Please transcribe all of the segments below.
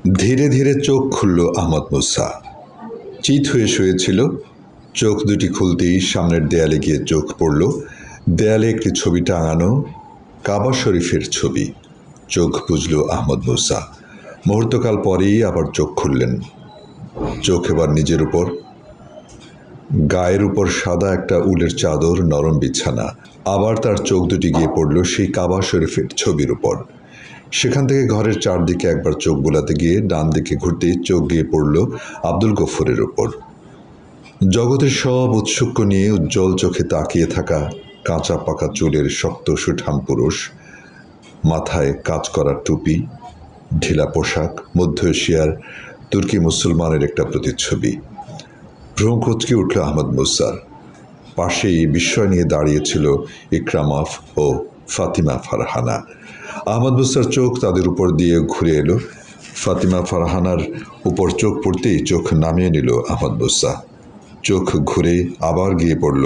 ধীরে ধীরে চোখ খুলল আহমদ মুসা। চিত হয়ে শুয়েছিল। চোখ দুটি খুলতেই সামনের দেয়ালে গিয়ে চোখ পড়ল। দেয়ালে একটি ছবি টাঙানো, কাবা শরীফের ছবি। চোখ বুঝল আহমদ মুসা। মুহূর্তকাল পরেই আবার চোখ খুললেন। চোখ এবার নিজের উপর। গায়ের উপর সাদা একটা উলের চাদর, নরম বিছানা। আবার তার চোখ দুটি গিয়ে পড়ল সেই কাবা শরীফের ছবির উপর। সেখান থেকে ঘরের চারদিকে একবার চোখ বোলাতে গিয়ে ডান দিকে ঘুরতেই চোখ গিয়ে পড়ল আব্দুল গফুরের উপর। জগতের সব উৎসুক্য নিয়ে উজ্জ্বল চোখে তাকিয়ে থাকা কাঁচা পাকা চুলের শক্ত সুঠাম পুরুষ, মাথায় কাজ করা টুপি, ঢিলা পোশাক, মধ্য এশিয়ার তুর্কি মুসলমানের একটা প্রতিচ্ছবি। ভ্রু কুঁচকে উঠল আহমদ মুসার। পাশেই বিস্ময় নিয়ে দাঁড়িয়েছিল ইকরামাফ ও ফাতিমা ফারহানা। আহমদ মুসার চোখ তাদের উপর দিয়ে ঘুরে এলো। ফাতিমা ফারহানার উপর চোখ পড়তেই চোখ নামিয়ে নিল আহমদ মুসা। চোখ ঘুরে আবার গিয়ে পড়ল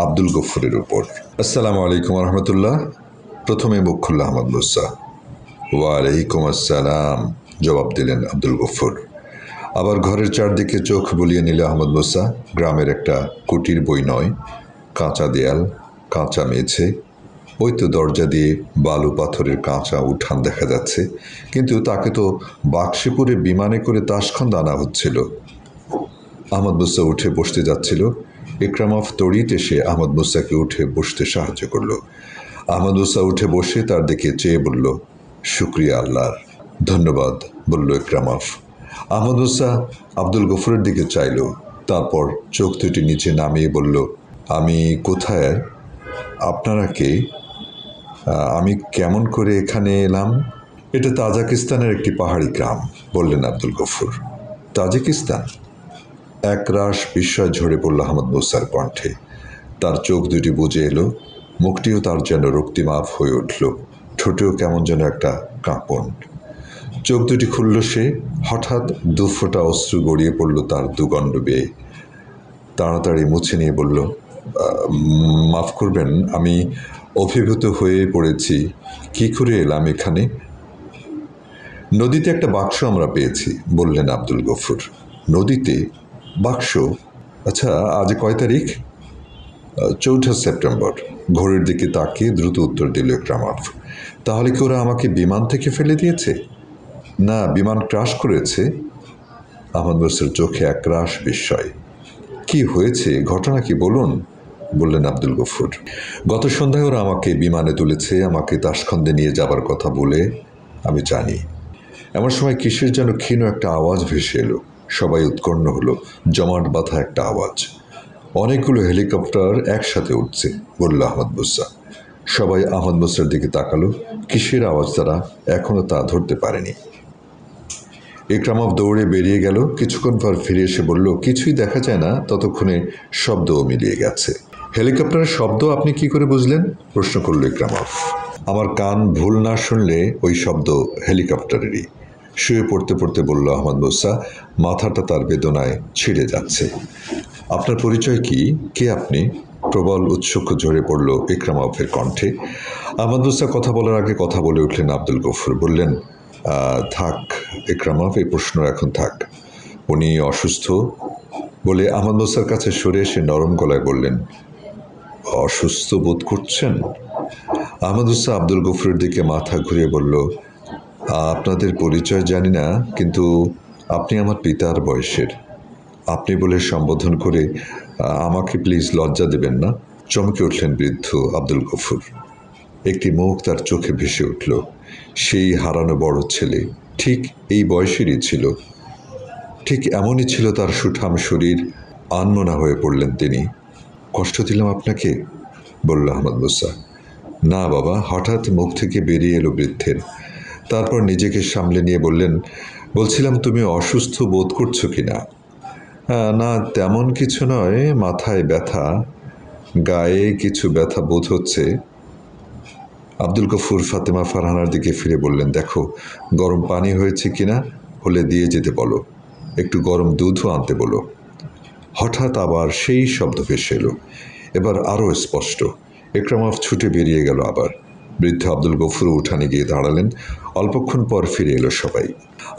আব্দুল গফুরের উপর। আসসালামু আলাইকুম রহমতুল্লাহ। প্রথমে মুখ খুলল আহমদ মুসা। ওয়ালাইকুম আসসালাম, জবাব দিলেন আব্দুল গফুর। আবার ঘরের চারদিকে চোখ বুলিয়ে নিল আহমদ মুসা। গ্রামের একটা কুটির বই নয়, কাঁচা দেয়াল, কাঁচা মেঝে। ওই তো দরজা দিয়ে বালু পাথরের কাঁচা উঠান দেখা যাচ্ছে, কিন্তু তাকে তো বাক্সিপুরে বিমানে করে তাশখন্দ আনা হচ্ছিল। আহমদ মুসা উঠে বসতে যাচ্ছিল। ইকরামাফ তড়িৎ এসে আহমদ মুসাকে উঠে বসতে সাহায্য করল। আহমদ মুসা উঠে বসে তার দিকে চেয়ে বলল, শুক্রিয়া আল্লাহর। ধন্যবাদ, বলল ইকরামাফ। আহমদ মুসা আব্দুল গফুরের দিকে চাইল, তারপর চোখ দুটি নিচে নামিয়ে বলল, আমি কোথায়? আপনারা কে? আমি কেমন করে এখানে এলাম? এটা তাজিকিস্তানের একটি পাহাড়ি গ্রাম, বললেন আব্দুল গফুর। তাজিকিস্তান? একরাশ বিস্ময় ঝরে পড়ল আহমদ মুসার কণ্ঠে। তার চোখ দুটি বুজে এলো, মুখটিও তার যেন রক্তিমাভ হয়ে উঠল, ঠোঁটেও কেমন যেন একটা কাঁপন। চোখ দুটি খুলল সে। হঠাৎ দুফোঁটা অশ্রু গড়িয়ে পড়ল তার দুগণ্ড বেয়ে। তাড়াতাড়ি মুছে নিয়ে বলল, মাফ করবেন, আমি অভিভূত হয়ে পড়েছি। কি করে এলাম এখানে? নদীতে একটা বাক্স আমরা পেয়েছি, বললেন আব্দুল গফুর। নদীতে বাক্স? আচ্ছা, আজ কয় তারিখ? 4 সেপ্টেম্বর। ঘড়ির দিকে তাকিয়ে দ্রুত উত্তর দিল ইকরামাফ। তাহলে কি ওরা আমাকে বিমান থেকে ফেলে দিয়েছে? না, বিমান ক্রাশ করেছে। আহমদ মুসার চোখে একরাশ বিস্ময়। কি হয়েছে, ঘটনা কি বলুন, বললেন আব্দুল গফুর। গত সন্ধ্যায় ওরা আমাকে বিমানে তুলেছে, আমাকে তাশখন্দে নিয়ে যাবার কথা বলে। আমি জানি। এমন সময় কিসের যেন ক্ষীণ একটা আওয়াজ ভেসে এলো। সবাই উৎকণ্ঠ হলো। জমাট বাঁধা একটা আওয়াজ। অনেকগুলো হেলিকপ্টার একসাথে উঠছে, বলল আহমদ মুসা। সবাই আহমদ মুসার দিকে তাকালো। কিসের আওয়াজ তারা এখনো তা ধরতে পারেনি। ইকরামাফ দৌড়ে বেরিয়ে গেল। কিছুক্ষণ পর ফিরে এসে বলল, কিছুই দেখা যায় না, ততক্ষণে শব্দও মিলিয়ে গেছে। হেলিকপ্টারের শব্দ আপনি কি করে বুঝলেন? প্রশ্ন করল ইকরামাফ। আমার কান ভুল না শুনলে ওই শব্দ হেলিকপ্টারেরই। শুয়ে পড়তে পড়তে বলল আহমদ মুসা। মাথাটা তার বেদনায় ছিঁড়ে যাচ্ছে। আপনার পরিচয় কি? কে আপনি? প্রবল উৎসুক ঝরে পড়ল ইকরামাফের কণ্ঠে। আহমদ মুসা কথা বলার আগে কথা বলে উঠলেন আব্দুল গফুর। বললেন, থাক ইকরামাফ, এই প্রশ্ন এখন থাক। উনি অসুস্থ বলে আহমদ মুসার কাছে সরে এসে নরম গলায় বললেন, অসুস্থ বোধ করছেন? আহমদ মুসা আব্দুল গফুরের দিকে মাথা ঘুরিয়ে বলল, আপনাদের পরিচয় জানি না, কিন্তু আপনি আমার পিতার বয়সের। আপনি বলে সম্বোধন করে আমাকে প্লিজ লজ্জা দেবেন না। চমকে উঠলেন বৃদ্ধ আব্দুল গফুর। একটি মুখ তার চোখে ভেসে উঠল। সেই হারানো বড় ছেলে, ঠিক এই বয়সেরই ছিল। ঠিক এমনই ছিল তার সুঠাম শরীর। আনমনা হয়ে পড়লেন তিনি। কষ্ট দিলাম আপনাকে? বলল আহমদ মুসা। না বাবা, হঠাৎ মুখ থেকে বেরিয়ে এলো বৃদ্ধের। তারপর নিজেকে সামলে নিয়ে বললেন, বলছিলাম তুমি অসুস্থ বোধ করছো কিনা? না, তেমন কিছু নয়, মাথায় ব্যথা, গায়ে কিছু ব্যথা বোধ হচ্ছে। আব্দুল গফুর ফাতেমা ফারহানার দিকে ফিরে বললেন, দেখো গরম পানি হয়েছে কিনা, হলে দিয়ে যেতে বলো, একটু গরম দুধও আনতে বলো। হঠাৎ আবার সেই শব্দ ভেসে এলো, এবার আরও স্পষ্ট। ইকরামাফ ছুটে বেরিয়ে গেল আবার। বৃদ্ধ আব্দুল গফুর উঠানে গিয়ে দাঁড়ালেন। অল্পক্ষণ পর ফিরে এলো সবাই।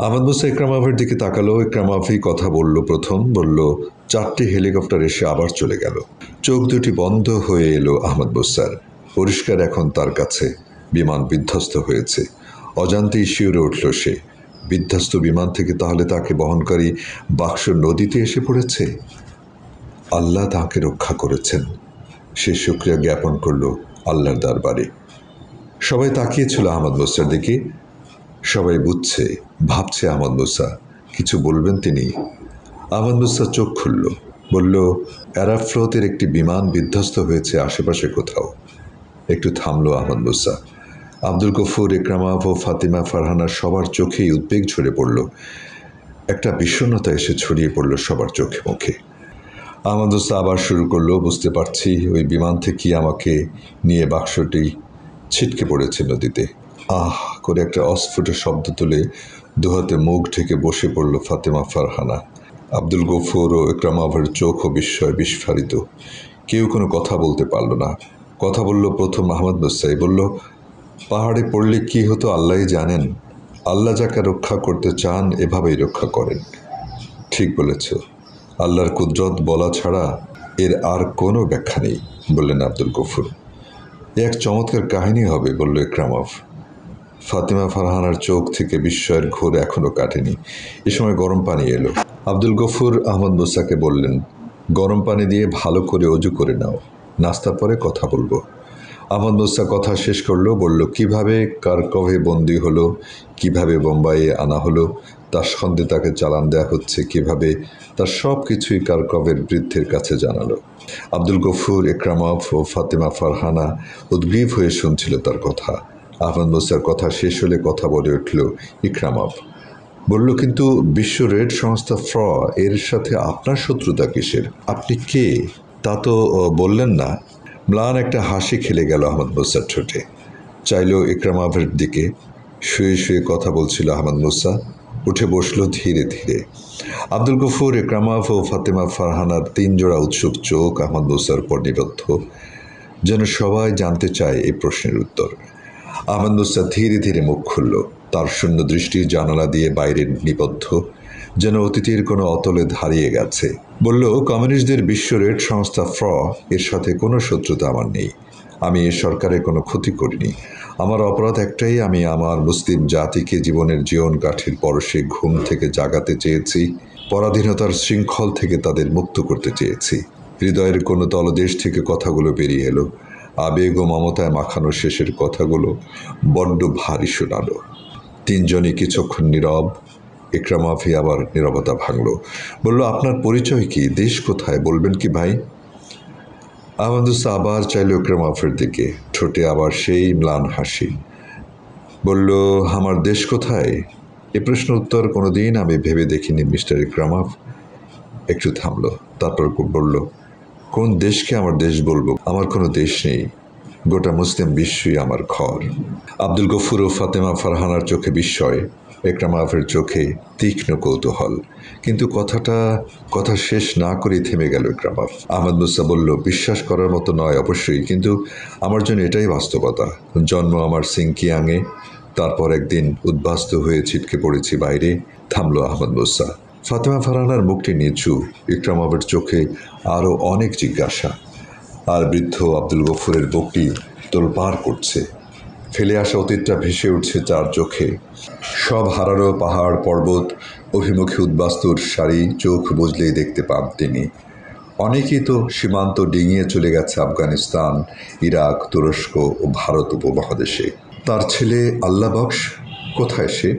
আহমদ মুসা ইকরামাভের দিকে তাকালো। ইকরামাভই কথা বলল প্রথম। বলল, 4টি হেলিকপ্টার এসে আবার চলে গেল। চোখ দুটি বন্ধ হয়ে এলো আহমদ মুসার। পরিষ্কার এখন তার কাছে বিমান বিধ্বস্ত হয়েছে। অজান্তেই শিউরে উঠল সে। বিধ্বস্ত বিমান থেকে তাহলে তাকে বহনকারী বাক্স নদীতে এসে পড়েছে। আল্লাহ তাকে রক্ষা করেছেন। সে শুকরিয়া জ্ঞাপন করল আল্লাহর দরবারে। সবাই তাকিয়েছিল আহমদ মুসার দিকে। সবাই বুঝছে, ভাবছে আহমদ মুসা কিছু বলবেন তিনি। আহমদ মুসা চোখ খুলল, বলল, অ্যারাফ্লোতের একটি বিমান বিধ্বস্ত হয়েছে আশেপাশে কোথাও। একটু থামলো আহমদ মুসা। আব্দুল গফুর, ইকরামাভ ও ফাতিমা ফারহানা সবার চোখেই উদ্বেগ ঝরে পড়ল। একটা বিষণ্ণতা এসে ছড়িয়ে পড়ল সবার চোখে মুখে। আহমদ মুসা আবার শুরু করলো, বুঝতে পারছি ওই বিমান থেকে আমাকে নিয়ে বাক্সটি ছিটকে পড়েছে নদীতে। আহ করে একটা অস্ফুট শব্দ তুলে দুহাতে মুখ ঢেকে বসে পড়ল ফাতেমা ফারহানা। আব্দুল গফুর ও ইকরামাভের চোখ ও বিস্ময় বিস্ফারিত। কেউ কোনো কথা বলতে পারল না। কথা বলল প্রথম আহমদ মুসাই। বলল, পাহাড়ে পড়লে কি হতো আল্লাহই জানেন। আল্লাহ যাকে রক্ষা করতে চান এভাবেই রক্ষা করেন। ঠিক বলেছ, আল্লাহর কুদরত বলা ছাড়া এর আর কোনো ব্যাখ্যা নেই, বললেন আব্দুল গফুর। এক চমৎকার কাহিনী হবে, বলল ইকরামাভ। ফাতিমা ফারহানার চোখ থেকে বিস্ময়ের ঘোর এখনো কাটেনি। এ সময় গরম পানি এলো। আব্দুল গফুর আহমদ মুসাকে বললেন, গরম পানি দিয়ে ভালো করে অজু করে নাও, নাস্তার পরে কথা বলবো। আহমদ মুসা কথা শেষ করলো। বলল, কিভাবে কারকভে বন্দী হলো, কিভাবে বোম্বাইয়ে আনা হলো, তার সঙ্গে তাকে চালান দেওয়া হচ্ছে কিভাবে, তার সব কিছুই কারকভের বৃদ্ধের কাছে জানালো। আব্দুল গফুর, ইকরামাভ ও ফাতেমা ফারহানা উদ্গ্রীব হয়ে শুনছিল তার কথা। আহমদ মুসার কথা শেষ হলে কথা বলে উঠল ইকরামাভ। বলল, কিন্তু বিশ্ব রেড সংস্থা এর সাথে আপনার শত্রুতা কিসের? আপনি কে তা তো বললেন না। ম্লান একটা হাসি খেলে গেল আহমদ মুসার ঠোঁটে। চাইল ইকরামাভের দিকে। শুয়ে শুয়ে কথা বলছিল আহমদ মুসা। উঠে বসলো ধীরে ধীরে। আব্দুল গফুর, ইকরামাভ ও ফাতেমা ফারহানার 3 জোড়া উৎসুক চোখ আহমদ মুসার উপর নিবদ্ধ, যেন সবাই জানতে চায় এই প্রশ্নের উত্তর। আহমদ মুসা ধীরে ধীরে মুখ খুলল। তার শূন্য দৃষ্টি জানালা দিয়ে বাইরে নিবদ্ধ, যেন অতীতের কোনো অতলে হারিয়ে গেছে। বলল, কমিউনিস্টদের বিশ্ব রেড সংস্থা এর সাথে কোনো শত্রুতা আমার নেই। আমি এ সরকারের কোনো ক্ষতি করিনি। আমার অপরাধ একটাই, আমি আমার মুসলিম জাতিকে জীবনের জীবন কাঠির পরশে ঘুম থেকে জাগাতে চেয়েছি, পরাধীনতার শৃঙ্খল থেকে তাদের মুক্ত করতে চেয়েছি। হৃদয়ের কোনো তলদেশ থেকে কথাগুলো বেরিয়ে এলো। আবেগ ও মমতায় মাখানো শেষের কথাগুলো বড্ড ভারী শোনালো। 3 জনই কিছুক্ষণ নীরব। ইকরামাভি আবার নীরবতা ভাঙল। বলল, আপনার পরিচয় কি, দেশ কোথায়, বলবেন কি ভাই? আহমদ মুসা আবার চাইল ইকরামাভের দিকে। ঠোঁটে আবার সেই ম্লান হাসি। বলল, আমার দেশ কোথায়? এ প্রশ্ন উত্তর কোনোদিন আমি ভেবে দেখিনি মিস্টার ইকরামাভ। একটু থামল, তারপর বলল, কোন দেশকে আমার দেশ বলবো? আমার কোনো দেশ নেই, গোটা মুসলিম বিশ্বই আমার ঘর। আব্দুল গফুর ও ফাতেমা ফারহানার চোখে বিস্ময়, ইকরামাভের চোখে তীক্ষ্ণ কৌতূহল। কিন্তু কথা শেষ না করেই থেমে গেল ইকরামাভ। আহমদ মুসা বলল, বিশ্বাস করার মতো নয় অবশ্যই, কিন্তু আমার জন্য এটাই বাস্তবতা। জন্ম আমার সিংকিয়াংয়ে, তারপর একদিন উদ্বাস্তু হয়ে ছিটকে পড়েছি বাইরে। থামল আহমদ মুসা। ফাতেমা ফারহানার মুখটি নিচু, ইকরামাভের চোখে আরও অনেক জিজ্ঞাসা। আর বৃদ্ধ আব্দুল গফুরের বুকটি তোলপাড় করছে। ফেলে আসা অতীতটা ভেসে উঠছে তার চোখে। সব হারানো পাহাড় পর্বত, অভিমুখী উদ্বাস্তুর সারি চোখ বুঝলেই দেখতে পান তিনি। অনেকেই তো সীমান্ত ডিঙিয়ে চলে গেছে আফগানিস্তান, ইরাক, তুরস্ক ও ভারত উপমহাদেশে। তার ছেলে আল্লাহ বক্স কোথায়? সে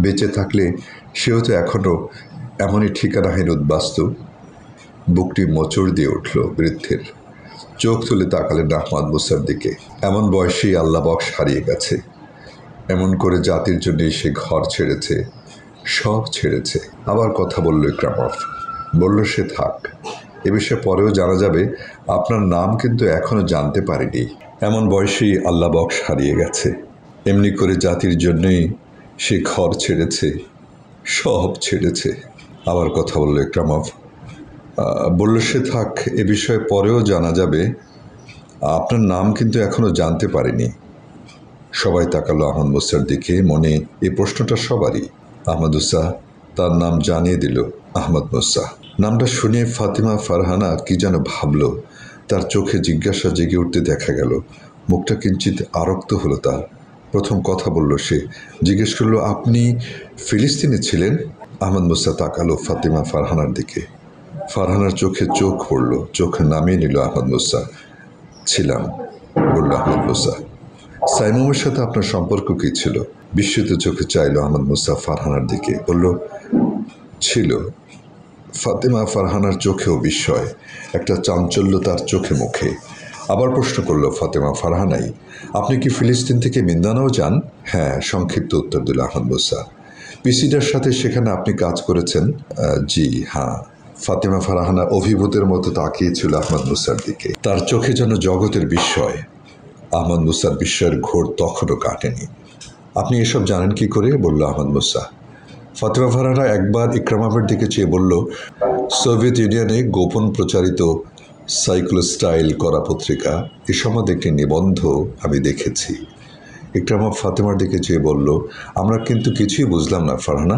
বেঁচে থাকলে সেও তো এখনও এমনই ঠিকানাহীন উদ্বাস্তু। বুকটি মোচড় দিয়ে উঠল বৃদ্ধের। চোখ তুলে তাকালেন আহমদ মুসার দিকে। এমন বয়সেই আল্লাহ বক্স হারিয়ে গেছে। এমন করে জাতির জন্যই সে ঘর ছেড়েছে, সব ছেড়েছে। আবার কথা বলল ইকরামাভ। বলল, সে থাক, এ বিষয়ে পরেও জানা যাবে। আপনার নাম কিন্তু এখনো জানতে পারিনি। এমন বয়সেই আল্লাহ বক্স হারিয়ে গেছে। এমনি করে জাতির জন্যই সে ঘর ছেড়েছে, সব ছেড়েছে। আবার কথা বলল ইকরামাভ। বলল, সে থাক, এ বিষয়ে পরেও জানা যাবে। আপনার নাম কিন্তু এখনো জানতে পারিনি। সবাই তাকালো আহমদ মুসার দিকে। মনে এই প্রশ্নটা সবারই। আহমদুসা তার নাম জানিয়ে দিল আহমদ মুসা। নামটা শুনে ফাতিমা ফারহানা কি যেন ভাবল। তার চোখে জিজ্ঞাসা জেগে উঠতে দেখা গেল। মুখটা কিঞ্চিত আরক্ত হলো তার। প্রথম কথা বলল সে, জিজ্ঞেস করলো, আপনি ফিলিস্তিনে ছিলেন? আহমদ মুসা তাকালো ফাতিমা ফারহানার দিকে। ফারহানার চোখে চোখ পড়ল, চোখ নামিয়ে নিল আহমদ মুসা। ছিলাম, বলল আহমদ মুসা। সাইমুমের সাথে আপনার সম্পর্ক কি ছিল? বিস্মিত চোখে চাইল আহমদ মুসা ফারহানার দিকে, বলল, ছিল। ফাতিমা ফারহানার চোখেও বিস্ময়, একটা চাঞ্চল্য তার চোখে মুখে। আবার প্রশ্ন করল ফাতেমা ফারহানাই, আপনি কি ফিলিস্তিন থেকে মিন্দানাও যান? হ্যাঁ, সংক্ষিপ্ত উত্তর দিল আহমদ মুসা। পিসিডার সাথে সেখানে আপনি কাজ করেছেন? জি হ্যাঁ। ফাতেমা ফারহানা অভিভূতের মতো তাকিয়েছিল আহমদ মুসার দিকে। তার চোখে যেন জগতের বিস্ময়। আহমদ মুসার বিস্ময়ের ঘোর তখনও কাটেনি। আপনি এসব জানেন কি করে? বলল আহমদ মুসা। ফাতেমা ফারহানা একবার ইকরামাবের দিকে চেয়ে বলল, সোভিয়েত ইউনিয়নে গোপন প্রচারিত সাইক্লোস্টাইল করা পত্রিকা এ সম্বন্ধে একটি নিবন্ধ আমি দেখেছি। ইকরামা ফাতেমার দিকে চেয়ে বলল, আমরা কিন্তু কিছুই বুঝলাম না ফারহানা।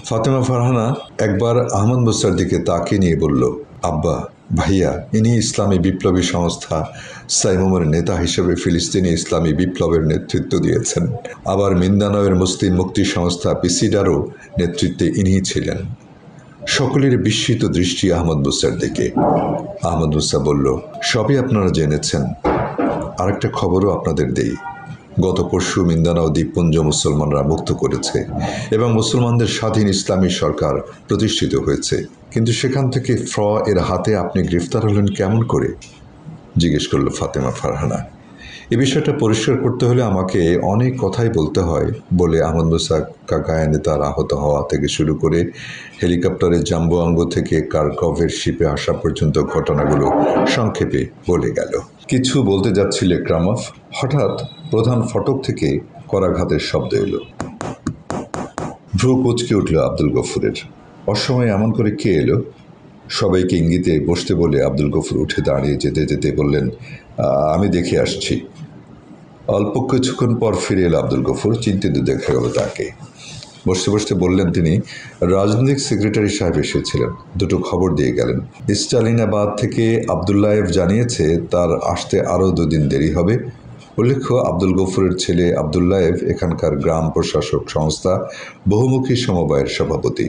ফাতেমা ফারহানা একবার আহমদ মুসার দিকে তাকিয়ে নিয়ে বলল, আব্বা, ভাইয়া, ইনি ইসলামী বিপ্লবী সংস্থা সাইমুমের নেতা হিসেবে ফিলিস্তিনি ইসলামী বিপ্লবের নেতৃত্ব দিয়েছেন। আবার মিন্দানাওয়ের মুসলিম মুক্তি সংস্থা পিসিডারও নেতৃত্বে ইনিই ছিলেন। সকলের বিস্মিত দৃষ্টি আহমদ মুসার দিকে। আহমদ মুসা বলল, সবই আপনারা জেনেছেন। আরেকটা খবরও আপনাদের দেই। গত পরশু মিন্দানাও দ্বীপপুঞ্জ মুসলমানরা মুক্ত করেছে এবং মুসলমানদের স্বাধীন ইসলামী সরকার প্রতিষ্ঠিত হয়েছে। কিন্তু সেখান থেকে এর হাতে আপনি গ্রেফতার হলেন কেমন করে? জিজ্ঞেস করল ফাতেমা ফারহানা। এ বিষয়টা পরিষ্কার করতে হলে আমাকে অনেক কথাই বলতে হয় বলে আহমদ মুসা কাকায়ানে তার আহত হওয়া থেকে শুরু করে হেলিকপ্টারে জাম্বুয়াঙ্গ থেকে কার্কভের শিপে আসা পর্যন্ত ঘটনাগুলো সংক্ষেপে বলে গেল। কিছু বলতে যাচ্ছিল ইকরামভ, হঠাৎ প্রধান ফটক থেকে করাঘাতের শব্দ এলো। ভ্রু কুঁচকে উঠল আব্দুল গফুরের। অসময়ে এমন করে কে এলো? সবাইকে ইঙ্গিতে বসতে বলে আব্দুল গফুর উঠে দাঁড়িয়ে যেতে যেতে বললেন, আমি দেখে আসছি। অল্প কিছুক্ষণ পর ফিরে এলো আব্দুল গফুর। চিন্তিত দেখা গেল তাকে। বসতে বসতে বললেন, তিনি রাজনৈতিক সেক্রেটারি সাহেব এসেছিলেন, দুটো খবর দিয়ে গেলেন। স্টালিনাবাদ থেকে আবদুল্লায়েভ জানিয়েছে তার আসতে আরও 2 দিন দেরি হবে। উল্লেখ্য, আব্দুল গফুরের ছেলে আবদুল্লায়েভ এখানকার গ্রাম প্রশাসক সংস্থা বহুমুখী সমবায়ের সভাপতি।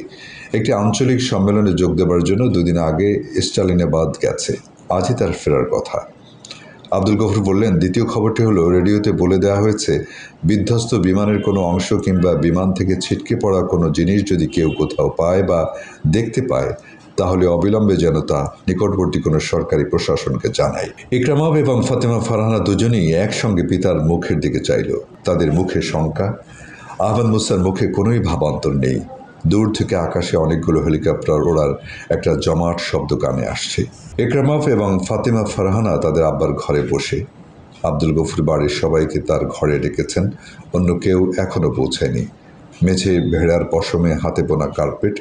একটি আঞ্চলিক সম্মেলনে যোগ দেবার জন্য 2 দিন আগে স্টালিনাবাদ গেছে। আজই তার ফেরার কথা। আব্দুল গফুর বললেন, দ্বিতীয় খবরটি হলো, রেডিওতে বলে দেওয়া হয়েছে বিধ্বস্ত বিমানের কোনো অংশ কিংবা বিমান থেকে ছিটকে পড়া কোনো জিনিস যদি কেউ কোথাও পায় বা দেখতে পায়, তাহলে অবিলম্বে যেন তা নিকটবর্তী কোনো সরকারি প্রশাসনকে জানায়। ইকরামভ এবং ফাতেমা ফারহানা দুজনেই একসঙ্গে পিতার মুখের দিকে চাইল। তাদের মুখে শঙ্কা। আহমদ মুসার মুখে কোনোই ভাবান্তর নেই। দূর থেকে আকাশে অনেকগুলো হেলিকপ্টার ওড়ার একটা জমাট শব্দ কানে আসছে। ইকরামভ এবং ফাতেমা ফারহানা তাদের আব্বার ঘরে বসে। আব্দুল গফুর বাড়ির সবাইকে তার ঘরে ডেকেছেন, অন্য কেউ এখনও পৌঁছায়নি। মেঝে ভেড়ার পশমে হাতে বোনা কার্পেট,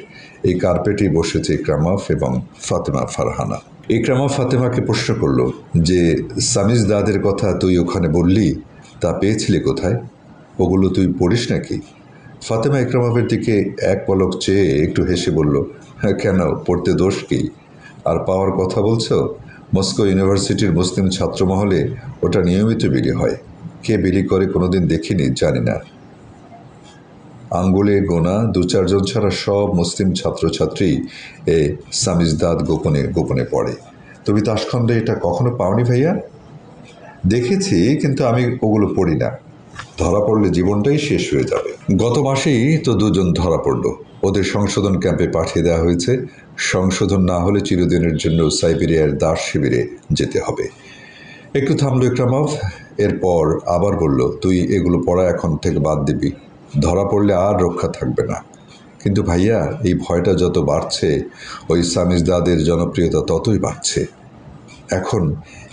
এই কার্পেটেই বসেছে ইকরামভ এবং ফাতেমা ফারহানা। ইকরামভ ফাতেমাকে প্রশ্ন করল, যে সামিজদাদের কথা তুই ওখানে বললি, তা পেয়েছিলি কোথায়? ওগুলো তুই পড়িস নাকি? ফাতেমা ইকরামভের দিকে এক পলক চেয়ে একটু হেসে বলল, হ্যাঁ, কেন, পড়তে দোষ কি? আর পাওয়ার কথা বলছো? মস্কো ইউনিভার্সিটির মুসলিম ছাত্রমহলে ওটা নিয়মিত বিলি হয়। কে বিলি করে কোনোদিন দেখিনি, জানি না। আঙ্গুলে গোনা 2-4 জন ছাড়া সব মুসলিম ছাত্রছাত্রী এ সামিজদাদ গোপনে গোপনে পড়ে। তুমি তাসখণ্ডে এটা কখনো পাওনি ভাইয়া? দেখেছি, কিন্তু আমি ওগুলো পড়ি না। ধরা পড়লে জীবনটাই শেষ হয়ে যাবে। গত মাসেই তো 2 জন ধরা পড়ল। ওদের সংশোধন ক্যাম্পে পাঠিয়ে দেওয়া হয়েছে। সংশোধন না হলে চিরদিনের জন্য সাইবেরিয়ার দাস শিবিরে যেতে হবে। একটু থামলো ইকরামভ, এরপর আবার বলল, তুই এগুলো পড়া এখন থেকে বাদ দিবি। ধরা পড়লে আর রক্ষা থাকবে না। কিন্তু ভাইয়া, এই ভয়টা যত বাড়ছে, ওই সামিজদাদের জনপ্রিয়তা ততই বাড়ছে। এখন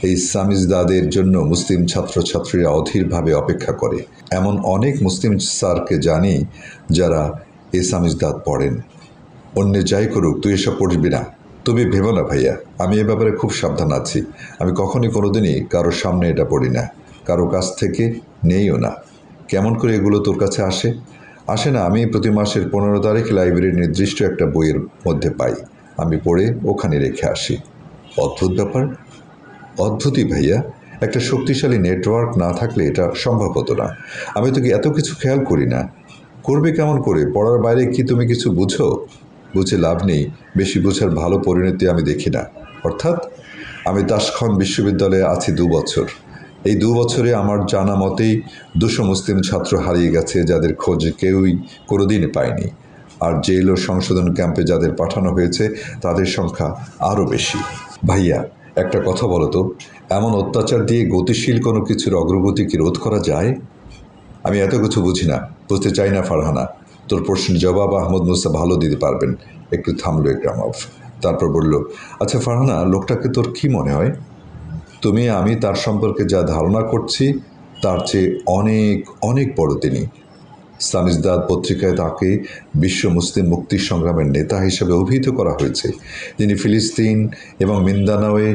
এই সামিজদাদের জন্য মুসলিম ছাত্রছাত্রীরা অধীরভাবে অপেক্ষা করে। এমন অনেক মুসলিম স্যারকে জানি যারা এই সামিজদাদ পড়েন। অন্য যাই করুক, তুই এসব পড়বি না। তুমি ভেবো না ভাইয়া, আমি এ ব্যাপারে খুব সাবধান আছি। আমি কখনই কোনোদিনই কারোর সামনে এটা পড়ি না, কারো কাছ থেকে নেইও না। কেমন করে এগুলো তোর কাছে আসে? আসে না, আমি প্রতি মাসের 15 তারিখ লাইব্রেরির নির্দিষ্ট একটা বইয়ের মধ্যে পাই, আমি পড়ে ওখানে রেখে আসি। অদ্ভুত ব্যাপার। অদ্ভুতই ভাইয়া, একটা শক্তিশালী নেটওয়ার্ক না থাকলে এটা সম্ভব হতো না। আমি তো এত কিছু খেয়াল করি না। করবে কেমন করে? পড়ার বাইরে কি তুমি কিছু বুঝো? বুঝে লাভ নেই, বেশি বোঝার ভালো পরিণতি আমি দেখি না। অর্থাৎ আমি তাশখন্দ বিশ্ববিদ্যালয়ে আছি 2 বছর। এই 2 বছরে আমার জানা মতেই 200 মুসলিম ছাত্র হারিয়ে গেছে, যাদের খোঁজ কেউই কোনোদিনই পায়নি। আর জেল ও সংশোধন ক্যাম্পে যাদের পাঠানো হয়েছে তাদের সংখ্যা আরও বেশি। ভাইয়া, একটা কথা বলো তো, এমন অত্যাচার দিয়ে গতিশীল কোনো কিছুর অগ্রগতি কি রোধ করা যায়? আমি এত কিছু বুঝি না, বুঝতে চাই না ফারহানা। তোর প্রশ্নের জবাব আহমদ মুসা ভালো দিতে পারবেন। একটু থামলো ইকরামভ, তারপর বলল, আচ্ছা ফারহানা, লোকটাকে তোর কি মনে হয়? তুমি আমি তার সম্পর্কে যা ধারণা করছি তার চেয়ে অনেক অনেক বড় তিনি। সামিজদাদ পত্রিকায় তাকে বিশ্ব মুসলিম মুক্তি সংগ্রামের নেতা হিসেবে অভিহিত করা হয়েছে। তিনি ফিলিস্তিন এবং মিন্দানাওয়ে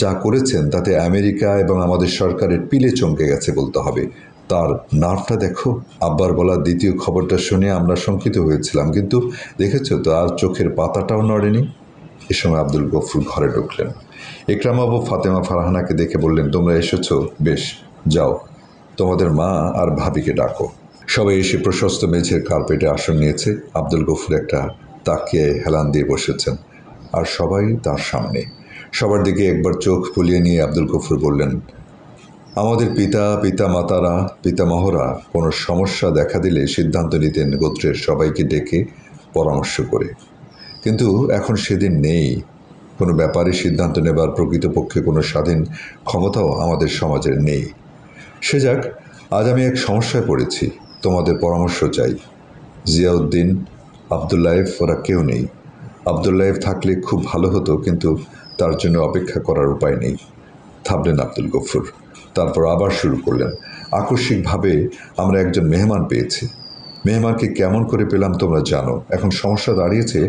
যা করেছেন তাতে আমেরিকা এবং আমাদের সরকারের পিলে চমকে গেছে বলতে হবে। তার নার্ভটা দেখো। আব্বার বলা দ্বিতীয় খবরটা শুনে আমরা শঙ্কিত হয়েছিলাম, কিন্তু দেখেছো তো, আর চোখের পাতাটাও নড়েনি। এ সময় আব্দুল গফুর ঘরে ঢুকলেন। ইকরামা ও ফাতেমা ফারহানাকে দেখে বললেন, তোমরা এসেছো, বেশ, যাও তোমাদের মা আর ভাবিকে ডাকো। সবাই এসে প্রশস্ত মেঝের কার্পেটে আসন নিয়েছে। আব্দুল গফুর একটা তাকিয়ে হেলান দিয়ে বসেছেন, আর সবাই তার সামনে। সবার দিকে একবার চোখ ফুলিয়ে নিয়ে আব্দুল গফুর বললেন, আমাদের পিতামাতারা, পিতামহরা কোনো সমস্যা দেখা দিলে সিদ্ধান্ত নিতেন গোত্রের সবাইকে ডেকে পরামর্শ করে, কিন্তু এখন সেদিন নেই। কোনো ব্যাপারে সিদ্ধান্ত নেবার প্রকৃতপক্ষে কোনো স্বাধীন ক্ষমতাও আমাদের সমাজের নেই। সে যাক, আজ আমি এক সমস্যায় পড়েছি, তোমাদের পরামর্শ চাই। জিয়াউদ্দিন, আবদুল্লায়েফ ওরা কেউ নেই। আবদুল্লায়েফ থাকলে খুব ভালো হতো, কিন্তু তার জন্য অপেক্ষা করার উপায় নেই। থামলেন আব্দুল গফুর, তারপর আবার শুরু করলেন, আকস্মিকভাবে আমরা একজন মেহমান পেয়েছি। মেহমানকে কেমন করে পেলাম তোমরা জানো। এখন সমস্যা দাঁড়িয়েছে,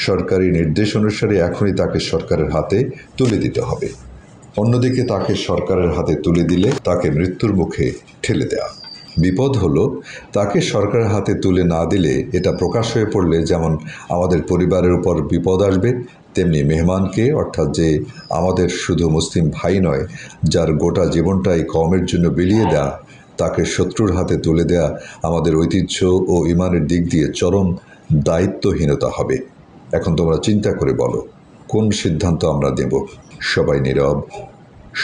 সরকারি নির্দেশ অনুসারে এখনই তাকে সরকারের হাতে তুলে দিতে হবে। অন্যদিকে তাকে সরকারের হাতে তুলে দিলে তাকে মৃত্যুর মুখে ঠেলে দেয়া। বিপদ হলো, তাকে সরকারের হাতে তুলে না দিলে এটা প্রকাশ হয়ে পড়লে যেমন আমাদের পরিবারের উপর বিপদ আসবে, তেমনি মেহমানকে, অর্থাৎ যে আমাদের শুধু মুসলিম ভাই নয়, যার গোটা জীবনটাই কওমের জন্য বিলিয়ে দেয়া, তাকে শত্রুর হাতে তুলে দেয়া আমাদের ঐতিহ্য ও ইমানের দিক দিয়ে চরম দায়িত্বহীনতা হবে। এখন তোমরা চিন্তা করে বলো, কোন সিদ্ধান্ত আমরা নেব? সবাই নীরব,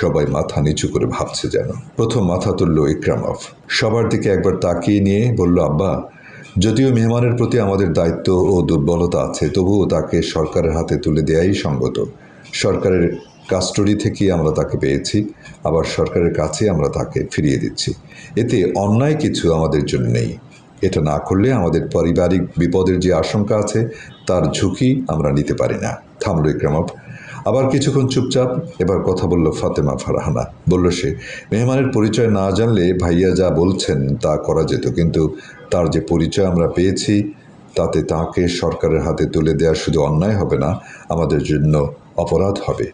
সবাই মাথা নিচু করে ভাবছে যেন। প্রথম মাথা তুলল ইকরামভ। সবার দিকে একবার তাকিয়ে নিয়ে বলল, আব্বা, যদিও মেহমানের প্রতি আমাদের দায়িত্ব ও দুর্বলতা আছে, তবুও তাকে সরকারের হাতে তুলে দেয়াই সঙ্গত। সরকারের কাস্টডি থেকেই আমরা তাকে পেয়েছি, আবার সরকারের কাছে আমরা তাকে ফিরিয়ে দিচ্ছি। এতে অন্যায় কিছু আমাদের জন্য নেই। এটা না করলে আমাদের পারিবারিক বিপদের যে আশঙ্কা আছে তার ঝুঁকি আমরা নিতে পারি না। থামল ইকরামভ। আবার কিছুক্ষণ চুপচাপ। এবার কথা বলল ফাতেমা ফারহানা। বলল সে, মেহমানের পরিচয় না জানলে ভাইয়া যা বলছেন তা করা যেত, কিন্তু তার যে পরিচয় আমরা পেয়েছি তাতে তাকে সরকারের হাতে তুলে দেওয়া শুধু অন্যায় হবে না, আমাদের জন্য অপরাধ হবে।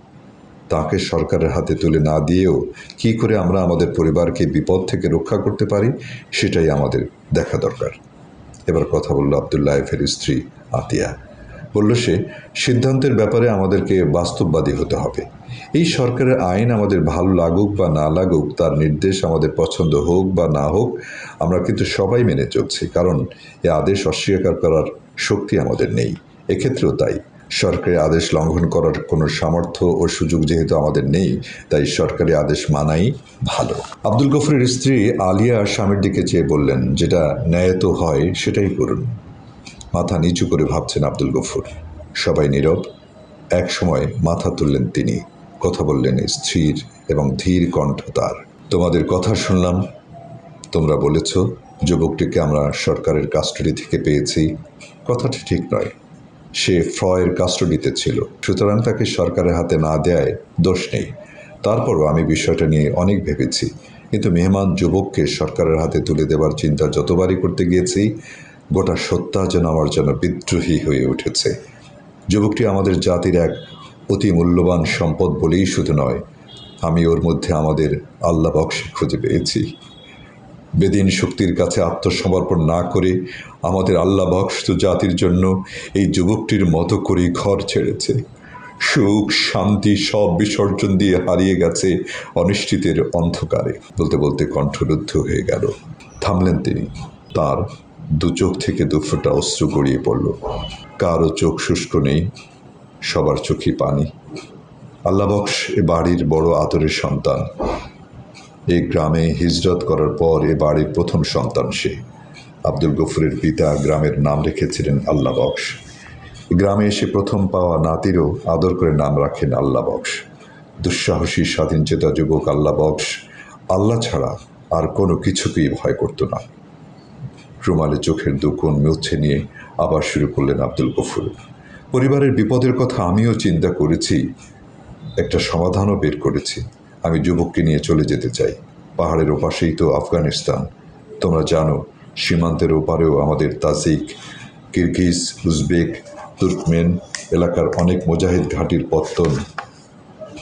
তাকে সরকারের হাতে তুলে না দিয়েও কি করে আমরা আমাদের পরিবারকে বিপদ থেকে রক্ষা করতে পারি সেটাই আমাদের দেখা দরকার। এবার কথা বলল আবদুল্লায়েফের স্ত্রী আতিয়া। বলল সে, সিদ্ধান্তের ব্যাপারে আমাদেরকে বাস্তববাদী হতে হবে। এই সরকারের আইন আমাদের ভালো লাগুক বা না লাগুক, তার নির্দেশ আমাদের পছন্দ হোক বা না হোক, আমরা কিন্তু সবাই মেনে চলছি, কারণ এ আদেশ অস্বীকার করার শক্তি আমাদের নেই। এক্ষেত্রেও তাই। সরকারি আদেশ লঙ্ঘন করার কোনো সামর্থ্য ও সুযোগ যেহেতু আমাদের নেই, তাই সরকারি আদেশ মানাই ভালো। আব্দুল গফুরের স্ত্রী আলিয়া স্বামীর দিকে চেয়ে বললেন, যেটা ন্যায়ত হয় সেটাই করুন। মাথা নিচু করে ভাবছেন আব্দুল গফুর। সবাই নীরব। এক সময় মাথা তুললেন তিনি, কথা বললেন স্থির এবং ধীর কণ্ঠ তার। তোমাদের কথা শুনলাম। তোমরা বলেছ যুবকটিকে আমরা সরকারের কাস্টডি থেকে পেয়েছি। কথাটা ঠিক নয়। সে ফ্রয়ের কাস্টডিতে ছিল, সুতরাং তাকে সরকারের হাতে না দেয়ায় দোষ নেই। তারপরও আমি বিষয়টা নিয়ে অনেক ভেবেছি, কিন্তু মেহমান যুবককে সরকারের হাতে তুলে দেবার চিন্তা যতবারই করতে গিয়েছি, গোটা সত্তা যেন আমার জন্য বিদ্রোহী হয়ে উঠেছে। যুবকটি আমাদের জাতির এক অতি মূল্যবান সম্পদ বলেই শুধু নয়, আমি ওর মধ্যে আমাদের আল্লাহ বক্সে খুঁজে পেয়েছি। বেদিন শক্তির কাছে আত্মসমর্পণ না করে আমাদের আল্লাহ বক্সত জাতির জন্য এই যুবকটির মতো করে ঘর ছেড়েছে। সুখ শান্তি সব বিসর্জন দিয়ে হারিয়ে গেছে অনিশ্চিতের অন্ধকারে। বলতে বলতে কণ্ঠরুদ্ধ হয়ে গেল। থামলেন তিনি। তার দু চোখ থেকে দুফোঁটা অশ্রু গড়িয়ে পড়ল। কারও চোখ শুষ্ক নেই, সবার চোখে পানি। আল্লাহ বক্স এ বাড়ির বড় আদরের সন্তান। এই গ্রামে হিজরত করার পর এ বাড়ির প্রথম সন্তান সে। আব্দুল গফুরের পিতা গ্রামের নাম রেখেছিলেন আল্লাহ বক্স। গ্রামে এসে প্রথম পাওয়া নাতিরও আদর করে নাম রাখেন আল্লাহ বক্স। দুঃসাহসী স্বাধীনচেতা যুবক আল্লাহ বক্স আল্লাহ ছাড়া আর কোনো কিছুকেই ভয় করত না। রুমালে চোখের দুকোণ মুছে নিয়ে আবার শুরু করলেন আব্দুল গফুর। পরিবারের বিপদের কথা আমিও চিন্তা করেছি, একটা সমাধানও বের করেছি। আমি যুবককে নিয়ে চলে যেতে চাই। পাহাড়ের ওপাশেই তো আফগানিস্তান। তোমরা জানো, সীমান্তের ওপারেও আমাদের তাজিক, কিরগিজ, উজবেক, তুর্কমেন এলাকার অনেক মুজাহিদ ঘাঁটির পত্তন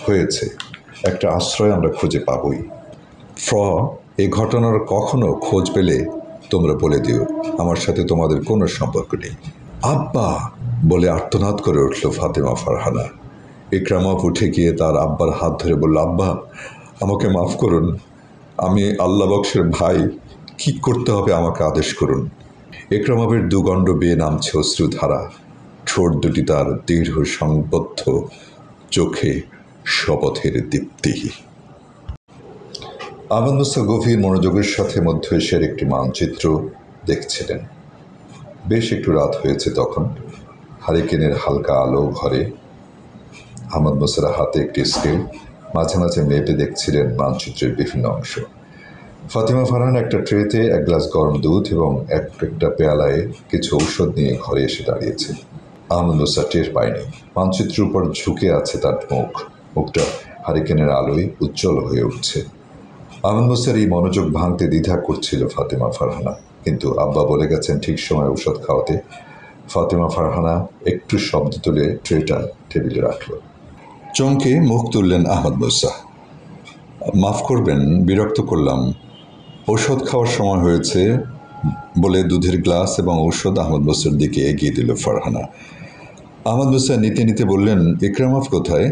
হয়েছে। একটা আশ্রয় আমরা খুঁজে পাবই। এই ঘটনার কখনো খোঁজ পেলে তোমরা বলে দিও, আমার সাথে তোমাদের কোনো সম্পর্ক নেই। আব্বা বলে আর্তনাদ করে উঠল ফাতেমা ফারহানা। ইকরামা উঠে গিয়ে তার আব্বার হাত ধরে বলল, আব্বা আমাকে মাফ করুন, আমি আল্লাহ বক্সের ভাই, কি করতে হবে আমাকে আদেশ করুন। ইকরামাবের দুগণ্ড বেয়ে নামছে অশ্রুধারা। ঠোঁট দুটি তার দৃঢ় সংবদ্ধ, চোখে শপথের দীপ্তি। আহমদ মুসা গভীর মনোযোগের সাথে মধ্য এশিয়ার একটি মানচিত্র দেখছিলেন। বেশ একটু রাত হয়েছে তখন। হারিকেনের হালকা আলো ঘরে। আহমদ মুসার হাতে একটি স্কেল, মাঝে মাঝে মেপে দেখছিলেন মানচিত্রের বিভিন্ন অংশ। ফাতেমা ফারহানা একটা ট্রেতে এক গ্লাস গরম দুধ এবং একটা পেয়ালায় কিছু ঔষধ নিয়ে ঘরে এসে দাঁড়িয়েছে। আহমদ মুসা টের পায়নি। মানচিত্রের উপর ঝুঁকে আছে তার মুখ। মুখটা হারিকেনের আলোয় উজ্জ্বল হয়ে উঠছে। আহমদ মুসার এই মনোযোগ ভাঙতে দ্বিধা করছিল ফাতেমা ফারহানা, কিন্তু আব্বা বলে গেছেন ঠিক সময় ঔষধ খাওয়াতে। ফাতেমা ফারহানা একটু শব্দ তুলে ট্রেটা টেবিলে রাখল। চমকে মুখ তুললেন আহমদ মুসা। মাফ করবেন, বিরক্ত করলাম। ঔষধ খাওয়ার সময় হয়েছে বলে দুধের গ্লাস এবং ঔষধ আহমদ মুসার দিকে এগিয়ে দিল ফারহানা। আহমদ মুসা নিতে নিতে বললেন, ইকরামা কোথায়?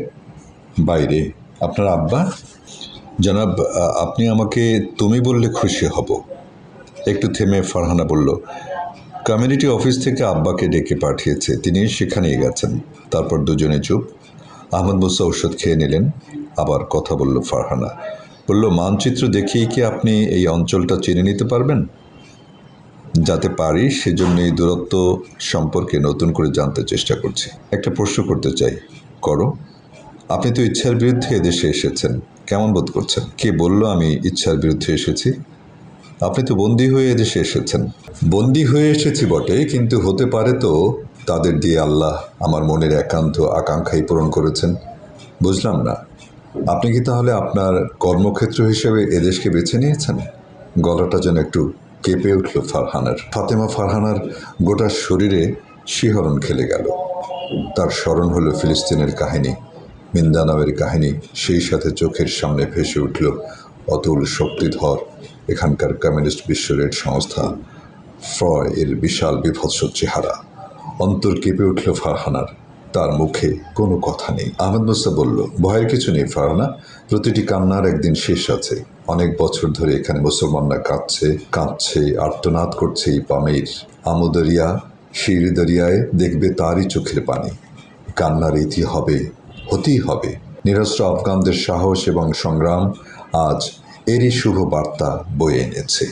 বাইরে। আপনার আব্বা? জনাব, আপনি আমাকে তুমি বললে খুশি হব। একটু থেমে ফারহানা বলল, কমিউনিটি অফিস থেকে আব্বাকে ডেকে পাঠিয়েছে, তিনি সেখানেই গেছেন। তারপর দুজনে চুপ। আহমদ মুসা ঔষধ খেয়ে নিলেন। আবার কথা বলল ফারহানা। বলল, মানচিত্র দেখিয়ে কি আপনি এই অঞ্চলটা চিনে নিতে পারবেন? যাতে পারি সেজন্য এই দূরত্ব সম্পর্কে নতুন করে জানতে চেষ্টা করছি। একটা প্রশ্ন করতে চাই। করো। আপনি তো ইচ্ছার বিরুদ্ধে এদেশে এসেছেন, কেমন বোধ করছেন? কে বলল আমি ইচ্ছার বিরুদ্ধে এসেছি? আপনি তো বন্দী হয়ে এদেশে এসেছেন। বন্দী হয়ে এসেছি বটে, কিন্তু হতে পারে তো তাদের দিয়ে আল্লাহ আমার মনের একান্ত আকাঙ্ক্ষাই পূরণ করেছেন। বুঝলাম না, আপনি কি তাহলে আপনার কর্মক্ষেত্র হিসেবে এদেশকে বেছে নিয়েছেন? গলাটা যেন একটু কেঁপে উঠল ফারহানার। ফাতেমা ফারহানার গোটা শরীরে শিহরণ খেলে গেল। তার স্মরণ হলো ফিলিস্তিনের কাহিনী, মিন্দানাওয়ের কাহিনী। সেই সাথে চোখের সামনে ভেসে উঠল অতুল শক্তিধর এখানকার কমিউনিস্ট বিশ্বরেড সংস্থা এর বিশাল বিভৎস চেহারা। অন্তর কেঁপে উঠল ফারহানার। তার মুখে কোনো কথা নেই। আহমদ মুসা বলল, ভয়ের কিছু নেই ফারহানা, প্রতিটি কান্নার একদিন শেষ আছে। অনেক বছর ধরে এখানে মুসলমানরা কাঁদছে, আর্তনাদ করছে এই পামির আমুদরিয়া, শির দরিয়ায় দেখবে তারই চোখের পানি। কান্নার ইতি হবে, হতেই হবে। নিরস্ত্র আফগানদের সাহস এবং সংগ্রাম আজ এরই শুভ বার্তা বয়ে এনেছে।